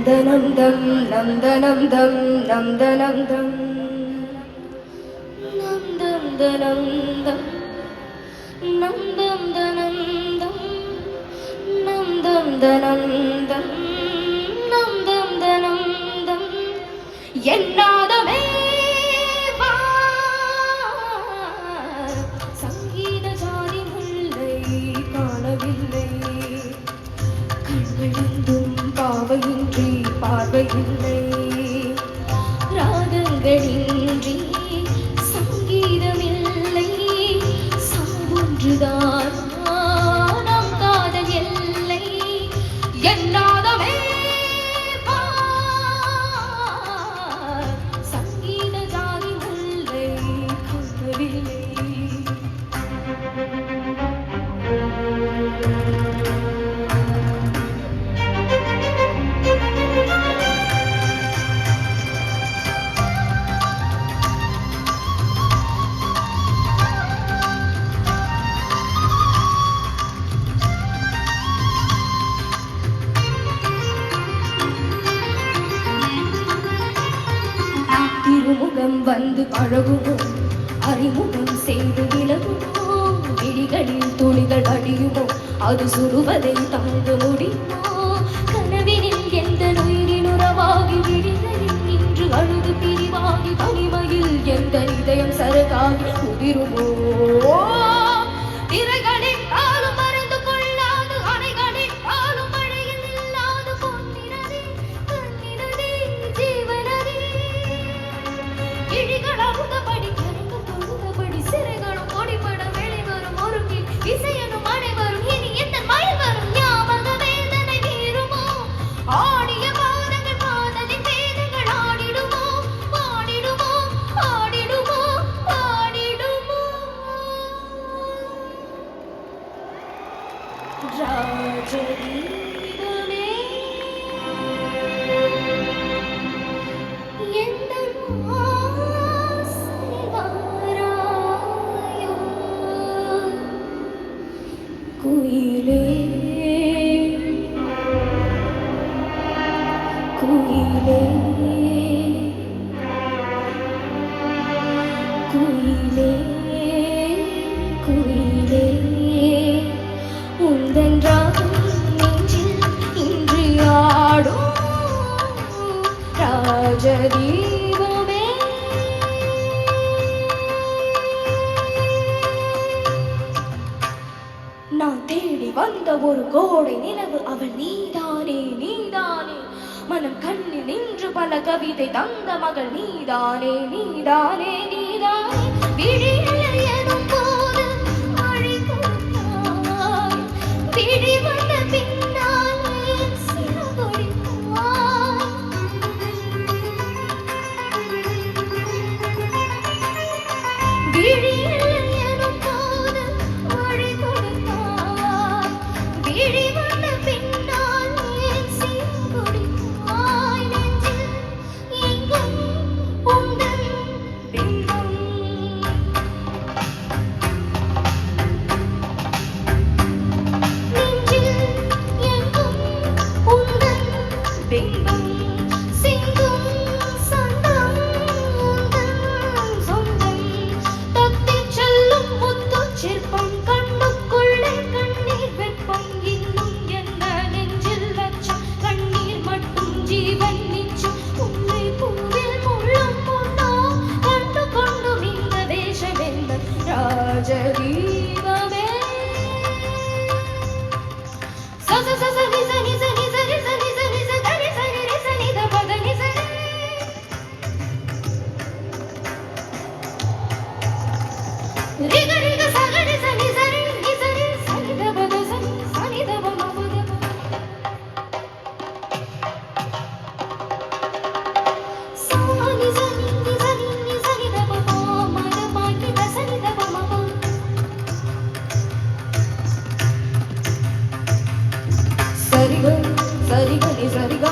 நந்தனம் தம் நந்தனம் தம் நந்தனம் தம் நந்தம் தனம் தம் நந்தம் தனம் தம் நந்தம் தனம் தம் நந்தம் தனம் தம் என்னாதமே சங்கீத ஜாதி முல்லை காணவில்லை கண்களெங்கும் பாவையின்றி பார்வையில்லை ராகங்களின்றி சங்கீதமில்லை சாவொன்றுதான் நம் காதல் எல்லை என்னாதமே சங்கீத ஜாதி முல்லை காணவில்லை திருமுகம் வந்து பழகுமோ அறிமுகம் செய்து விலகுமோ விழிகளில் துளிகள் அடியுமோ அது சுடுவதை தாங்க முடியுமோ கனவினில் எந்த உயிரின் உறவாகி விழிகளில் இன்று அழுது பிரிவாகி தனிமையில் எந்த இதயம் சரகாகி உதிருமோ திரைகளின் காலம் மறந்து கொள்ளாது அணைகளின் காலம் மழையில் இல்லாது பொன்னினதே கண்ணினதே ஜீவனதே கிழிகள் அமுதபடி கருங்கள் தொழுதபடி சிறைகளும் பொடிபட வெளிவரும் ஒருங்கில் இசையனும் அனைவரும் இனி எந்த மழை வரும் ஞாபக வேதனை வீருமோ ஆடிய பாதங்கள் பாதலின் வேதங்கள் ஆடிடுமோ பாடிடுமோ ஆடிடுமோ பாடிடுமோ ராஜதீபமே எந்தன் ஆசை வாராயோ குயிலே குயிலே குயிலே குயிலே உந்தன் ராகம் நெஞ்சில் இன்று ஆடும் ராஜதீபமே நான் தேடி வந்த ஒரு கோடை நிலவு அவள் நீதானே நீதானே மனம் கண்ணில் நின்று பல கவிதை தந்த மகள் நீதானே நீதானே நீதானே விழியலை எனும் போது மழை கொடுத்தாய் விழி வந்த பின்னாலே சிறகொடித்தாய் விழியலை எனும் போது மழை கொடுத்தாய் விழி வந்த பின்னாலே சிறகொடித்தாய் நெஞ்சில் எங்கும் உந்தன் பிம்பம் நெஞ்சில் எங்கும் உந்தன் பிம்பம் சிந்தும் சொந்தம் உந்தன் சொந்தம் தத்திச் செல்லும் முத்துச் சிற்பம் கண்ணுக்குள்ளே கண்ணீர் வெப்பம் இன்னும் என்ன நெஞ்சில் லட்சம் கண்ணீர் மட்டும் ஜீவன் நிச்சம் உன்னை பூவில் முள்ளும் உண்டோ கண்டு கொண்டும் இந்த வேஷம் என்ன ராஜதீபமே சச சச நிச நிச நிச நிச நிச நிச கரி சரி நிச நித பத நிச ரிக ரிக சக நிச நிச நிச சனித பத சனி சனித பம பத சானி சனி நிச நிச நித பம மத பாக்கி தசனித பம சரிக சரிக நி சரிக